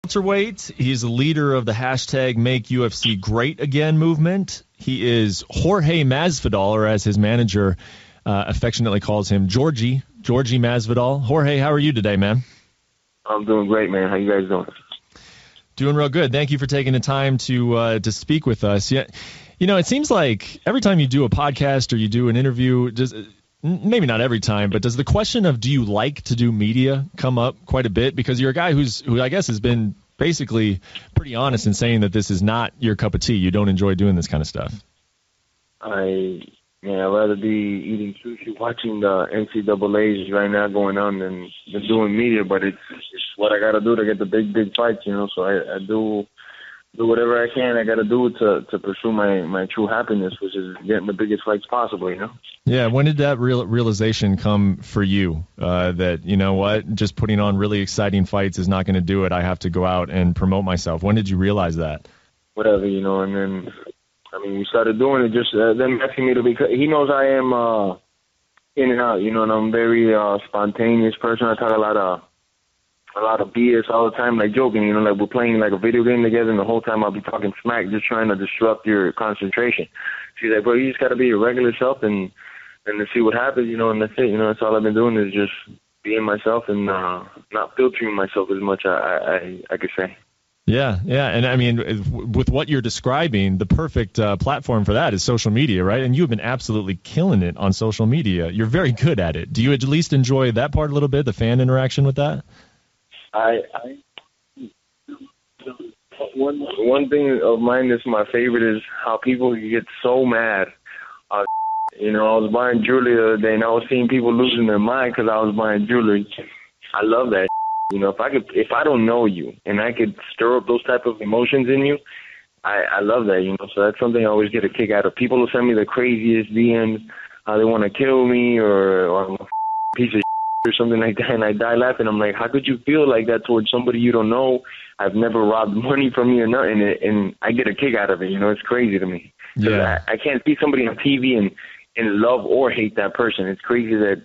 welterweight. He's a leader of the hashtag Make UFC Great Again movement. He is Jorge Masvidal, or as his manager affectionately calls him, Georgie Masvidal. Jorge, how are you today, man? I'm doing great, man. How you guys doing? Doing real good. Thank you for taking the time to speak with us. Yeah, you know, it seems like every time you do a podcast or you do an interview, maybe not every time, but does the question of do you like to do media come up quite a bit? Because you're a guy who I guess has been basically pretty honest in saying that this is not your cup of tea. You don't enjoy doing this kind of stuff. I'd rather be eating sushi, watching the NCAAs right now going on than doing media, but it's what I got to do to get the big fights, you know, so I do whatever I can. I got to do to pursue my true happiness, which is getting the biggest fights possible, you know? Yeah, when did that realization come for you, that, you know what, just putting on really exciting fights is not going to do it. I have to go out and promote myself. When did you realize that? Whatever, you know, and then, I mean, we started doing it just them asking me to be, he knows I am in and out, you know, and I'm very spontaneous person. I talk a lot of BS all the time, like joking, you know, like we're playing like a video game together, and the whole time I'll be talking smack, just trying to disrupt your concentration. She's like, bro, you just got to be your regular self and to see what happens, you know, and that's it. You know, that's all I've been doing is just being myself and not filtering myself as much, I could say. Yeah, and I mean, with what you're describing, the perfect platform for that is social media, right? And you have been absolutely killing it on social media. You're very good at it. Do you at least enjoy that part a little bit, the fan interaction with that? One thing of mine that's my favorite is how people get so mad. You know, I was buying jewelry the other day, and I was seeing people losing their mind because I was buying jewelry. I love that. You know, if I don't know you and I could stir up those type of emotions in you, I love that. You know, so that's something I always get a kick out of. People will send me the craziest DMs, how they want to kill me or I'm a piece of or something like that, and I die laughing. I'm like, how could you feel like that towards somebody you don't know? I've never robbed money from you or nothing, and I get a kick out of it. You know, it's crazy to me. Yeah, I can't see somebody on TV and love or hate that person. It's crazy that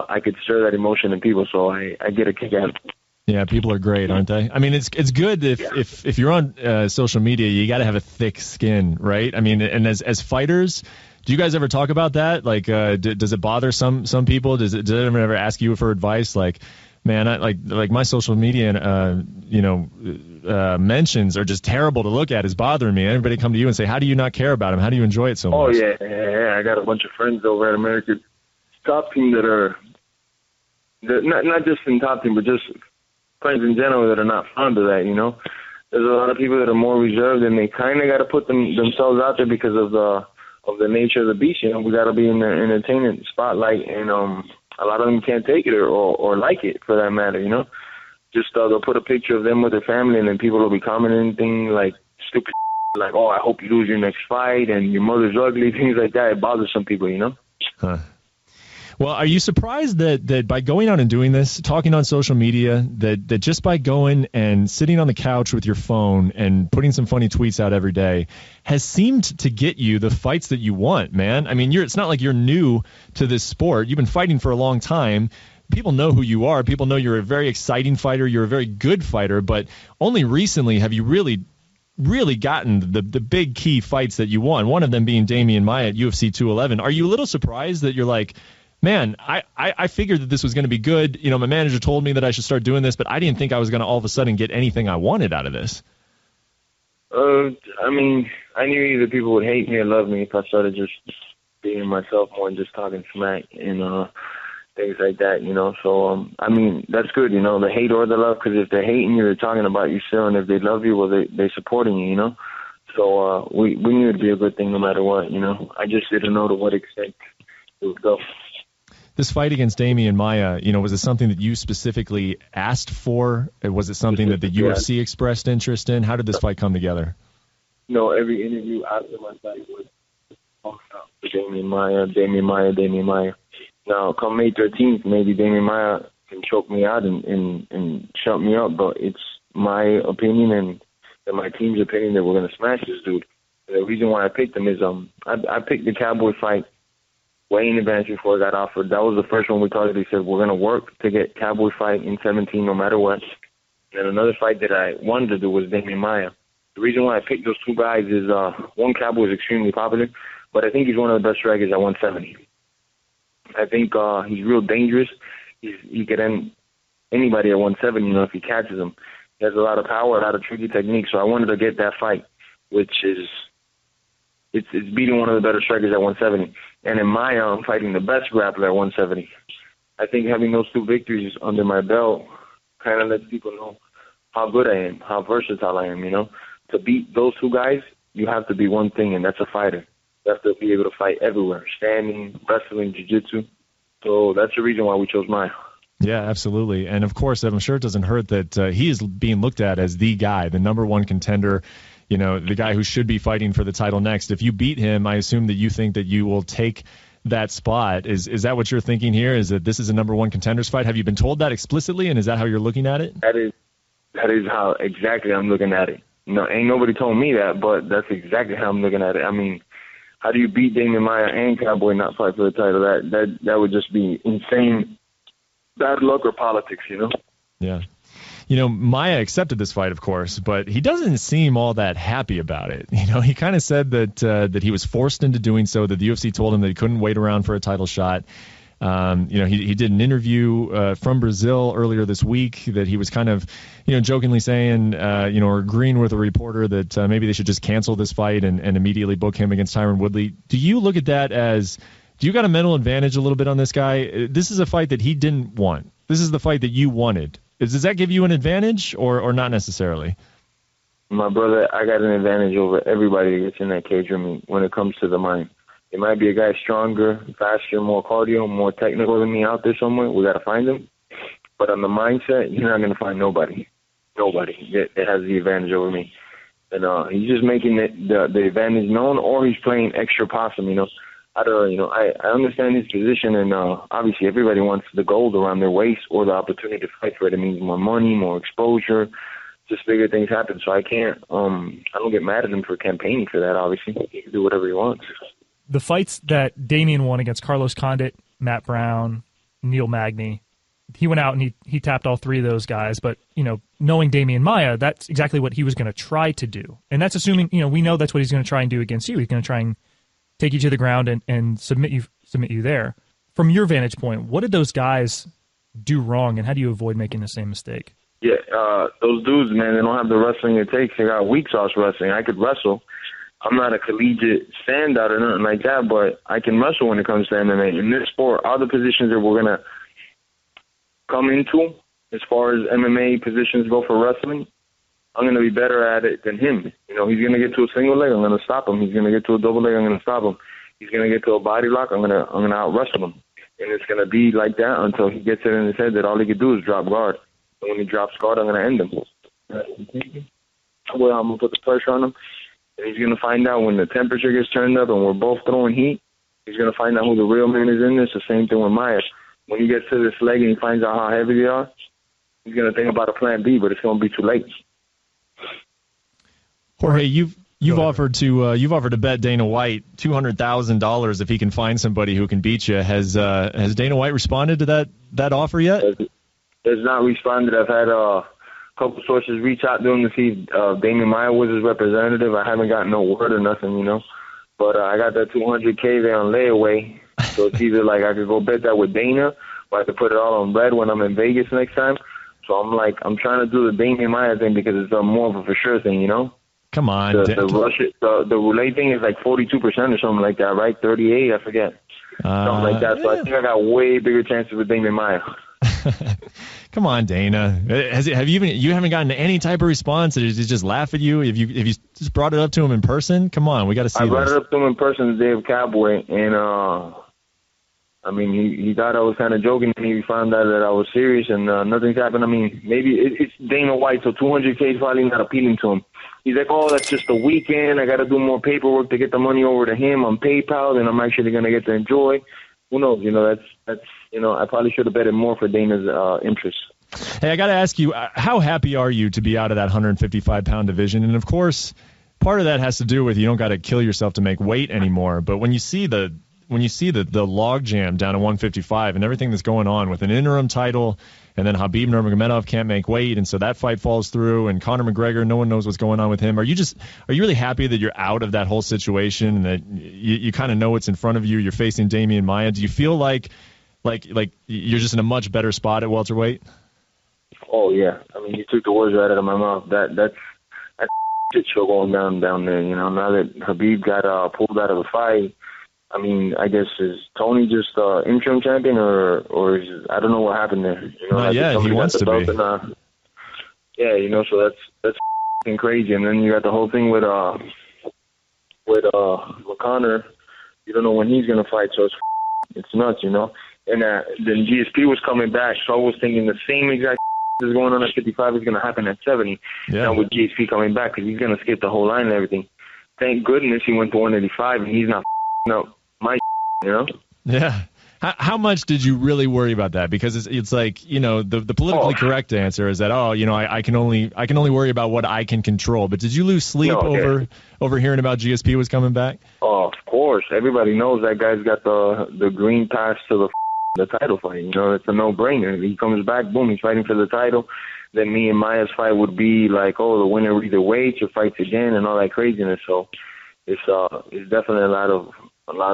I could stir that emotion in people, so I get a kick out of it. Yeah, people are great, aren't they? I mean, it's good if you're on social media, you got to have a thick skin, right? I mean, and as fighters, do you guys ever talk about that? Like, does it bother some people? Does anyone ever ask you for advice? Like, man, like my social media, mentions are just terrible to look at. It's bothering me. Everybody come to you and say, how do you not care about him? How do you enjoy it so much? Oh yeah. I got a bunch of friends over at American Top Team that are not just in Top Team, but just friends in general that are not fond of that. You know, there's a lot of people that are more reserved, and they kind of got to put themselves out there because of the nature of the beast. You know, we got to be in the entertainment spotlight, and a lot of them can't take it or like it for that matter. You know, just they'll put a picture of them with their family, and then people will be commenting things like stupid, like, "Oh, I hope you lose your next fight," and "Your mother's ugly," things like that. It bothers some people, you know. Huh. Well, are you surprised that by going out and doing this, talking on social media, that just by going and sitting on the couch with your phone and putting some funny tweets out every day has seemed to get you the fights that you want, man? I mean, it's not like you're new to this sport. You've been fighting for a long time. People know who you are. People know you're a very exciting fighter. You're a very good fighter. But only recently have you really gotten the big key fights that you won, one of them being Damian Maia at UFC 211. Are you a little surprised that you're like, man, I figured that this was going to be good. You know, my manager told me that I should start doing this, but I didn't think I was going to all of a sudden get anything I wanted out of this. I mean, I knew either people would hate me or love me if I started just being myself more and just talking smack and things like that, you know. So, I mean, that's good, you know, the hate or the love, because if they're hating you, they're talking about you still, and if they love you, well, they're supporting you, you know. So we knew it'd be a good thing no matter what, you know. I just didn't know to what extent it would go. This fight against Damian Maia, you know, was it something that you specifically asked for? Was it something that the UFC expressed interest in? How did this fight come together? No, every interview after my fight was talking about Damian Maia. Now, come May 13th, maybe Damian Maia can choke me out and shut me up, but it's my opinion and my team's opinion that we're going to smash this dude. The reason why I picked him is I picked the Cowboy fight way in advance before I got offered. That was the first one we talked. They said, we're going to work to get Cowboy fight in 17 no matter what. And another fight that I wanted to do was Damian Maia. The reason why I picked those two guys is, one, Cowboy is extremely popular, but I think he's one of the best strikers at 170. I think he's real dangerous. He could end anybody at 170, if he catches him. He has a lot of power, a lot of tricky technique, so I wanted to get that fight, which is it's beating one of the better strikers at 170. And in Maia, I'm fighting the best grappler at 170. I think having those two victories under my belt kind of lets people know how good I am, how versatile I am, To beat those two guys, you have to be one thing, and that's a fighter. You have to be able to fight everywhere, standing, wrestling, jiu-jitsu. So that's the reason why we chose Maia. Yeah, absolutely. And, of course, I'm sure it doesn't hurt that he is being looked at as the guy, the number one contender, the guy who should be fighting for the title next. If you beat him, I assume that you think that you will take that spot. Is that what you're thinking here, is that this is a number one contenders fight? Have you been told that explicitly, and is that how you're looking at it? That is how exactly I'm looking at it. Ain't nobody told me that, but that's exactly how I'm looking at it. I mean, how do you beat Damian Maia and Cowboy not fight for the title? That would just be insane. Bad luck or politics, Yeah. Maia accepted this fight, of course, but he doesn't seem all that happy about it. He kind of said that he was forced into doing so, that the UFC told him that he couldn't wait around for a title shot. He did an interview from Brazil earlier this week that he was kind of, jokingly saying, or agreeing with a reporter that maybe they should just cancel this fight and immediately book him against Tyron Woodley. Do you look at that as... Do you got a mental advantage a little bit on this guy? This is a fight that he didn't want. This is the fight that you wanted. Does that give you an advantage or not necessarily? My brother, I got an advantage over everybody that gets in that cage with me when it comes to the mind. It might be a guy stronger, faster, more cardio, more technical than me out there somewhere. We got to find him. But on the mindset, you're not going to find nobody. Nobody that has the advantage over me. And he's just making the advantage known, or he's playing extra possum, I understand his position, and obviously everybody wants the gold around their waist or the opportunity to fight for it. It means more money, more exposure, just bigger things happen. So I don't get mad at him for campaigning for that, obviously. He can do whatever he wants. The fights that Damian won against Carlos Condit, Matt Brown, Neil Magny, he went out and he tapped all three of those guys. But, knowing Damian Maia, that's exactly what he was going to try to do. And that's assuming, we know that's what he's going to try and do against you. He's going to try and take you to the ground and submit you there. From your vantage point, what did those guys do wrong, and how do you avoid making the same mistake? Yeah, those dudes, man, they don't have the wrestling it takes. They got weak sauce wrestling. I could wrestle. I'm not a collegiate standout or nothing like that, but I can wrestle when it comes to MMA. In this sport, all the positions that we're going to come into, as far as MMA positions go for wrestling, I'm going to be better at it than him. He's going to get to a single leg, I'm going to stop him. He's going to get to a double leg, I'm going to stop him. He's going to get to a body lock, I'm going to out-wrestle him. And it's going to be like that until he gets it in his head that all he can do is drop guard. And when he drops guard, I'm going to end him. Well, I'm going to put the pressure on him, and he's going to find out when the temperature gets turned up and we're both throwing heat, he's going to find out who the real man is in this. The same thing with Maia. When he gets to this leg and he finds out how heavy they are, he's going to think about a plan B, but it's going to be too late. Jorge, you've offered to bet Dana White $200,000 if he can find somebody who can beat you. Has Dana White responded to that offer yet? Has not responded. I've had a couple sources reach out to him to see if Damian Maia was his representative. I haven't gotten no word or nothing, But I got that $200K there on layaway, so it's either like I could go bet that with Dana, or I could put it all on red when I'm in Vegas next time. So I'm trying to do the Damian Maia thing because it's more of a for sure thing, Come on. The roulette thing is like 42% or something like that, right? 38, I forget. Something like that. So I think I got way bigger chances with Damian Maia. Come on, Dana. You haven't gotten any type of response? Did he just laugh at you? If you just brought it up to him in person? Come on, we got to see this. I brought it up to him in person the day of Cowboy, and he thought I was kind of joking. He found out that I was serious, and nothing's happened. I mean, maybe it's Dana White, so $200K is probably not appealing to him. He's like, oh, that's just a weekend. I got to do more paperwork to get the money over to him on PayPal, and I'm actually going to get to enjoy. Who knows? That's I probably should have betted more for Dana's interest. Hey, I got to ask you, how happy are you to be out of that 155-pound division? And, of course, part of that has to do with you don't got to kill yourself to make weight anymore. But when you see the when you see the log jam down to 155 and everything that's going on with an interim title, and then Khabib Nurmagomedov can't make weight, and so that fight falls through, and Conor McGregor, no one knows what's going on with him. Are you really happy that you're out of that whole situation and that you kind of know what's in front of you? You're facing Damian Maia. Do you feel like you're just in a much better spot at welterweight? Oh yeah, I mean, you took the words right out of my mouth. That's shit show going down there. You know, now that Khabib got pulled out of the fight, I mean, I guess is Tony just interim champion or is, I don't know what happened there. You know, yeah, he wants to be. Yeah, you know, so that's f***ing crazy. And then you got the whole thing with Conor. You don't know when he's gonna fight, so it's nuts, you know. And then GSP was coming back, so I was thinking the same exact is going on at 55 is going to happen at 70. Yeah. Now with GSP coming back, because he's going to skip the whole line and everything. Thank goodness he went to 185 and he's not up my, you know? Yeah. How much did you really worry about that? Because it's like, you know, the politically correct answer is that, you know, I can only worry about what I can control. But did you lose sleep over hearing about GSP was coming back? Oh, of course. Everybody knows that guy's got the green pass to the title fight. You know, it's a no-brainer. He comes back, boom, he's fighting for the title. Then me and Maia's fight would be like, the winner either waits or fights again and all that craziness. So it's definitely a lot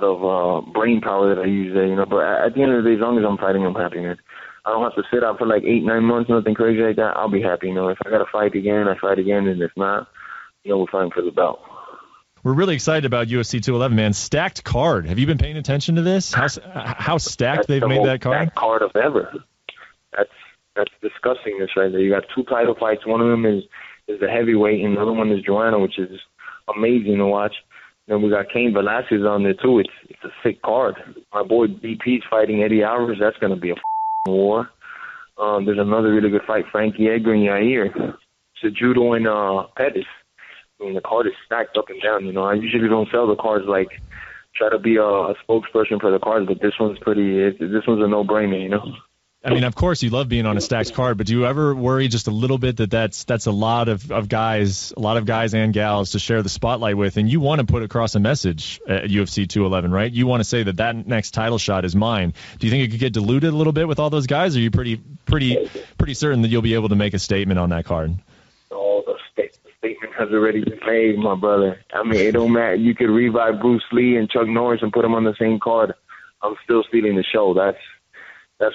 of brain power that I use there, you know. But at the end of the day, as long as I'm fighting, I'm happy, man. I don't have to sit out for like 8-9 months, nothing crazy like that. I'll be happy, you know. If I got to fight again, I fight again, and if not, you know, we're fighting for the belt. We're really excited about UFC 211, man. Stacked card. Have you been paying attention to this? How stacked they've made that card? Stacked card of ever. That's disgustingness right there. You got 2 title fights. One of them is the heavyweight, and the other one is Joanna, which is amazing to watch. Then we got Cain Velasquez on there too. It's a sick card. My boy BP's fighting Eddie Alvarez. That's going to be a war. There's another really good fight, Frankie Edgar and Yair. Cejudo and Pettis. I mean, the card is stacked up and down. You know, I usually don't sell the cards, like try to be a spokesperson for the cards, but this one's this one's a no-brainer, you know. I mean, of course, you love being on a stacked card, but do you ever worry just a little bit that that's a lot of guys and gals to share the spotlight with, and you want to put across a message at UFC 211, right? You want to say that next title shot is mine. Do you think it could get diluted a little bit with all those guys, or are you pretty certain that you'll be able to make a statement on that card? Oh, the statement has already been made, my brother. I mean, it don't matter. You could revive Bruce Lee and Chuck Norris and put them on the same card. I'm still stealing the show. That's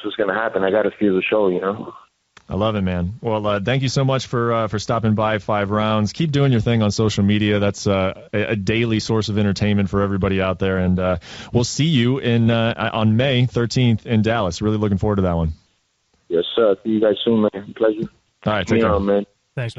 what's going to happen. I got to steal the show, you know. I love it, man. Well, thank you so much for stopping by 5 rounds. Keep doing your thing on social media. That's a daily source of entertainment for everybody out there. And we'll see you on May 13th in Dallas. Really looking forward to that one. Yes, sir. See you guys soon, man. Pleasure. All right, take care. Man. Thanks, man.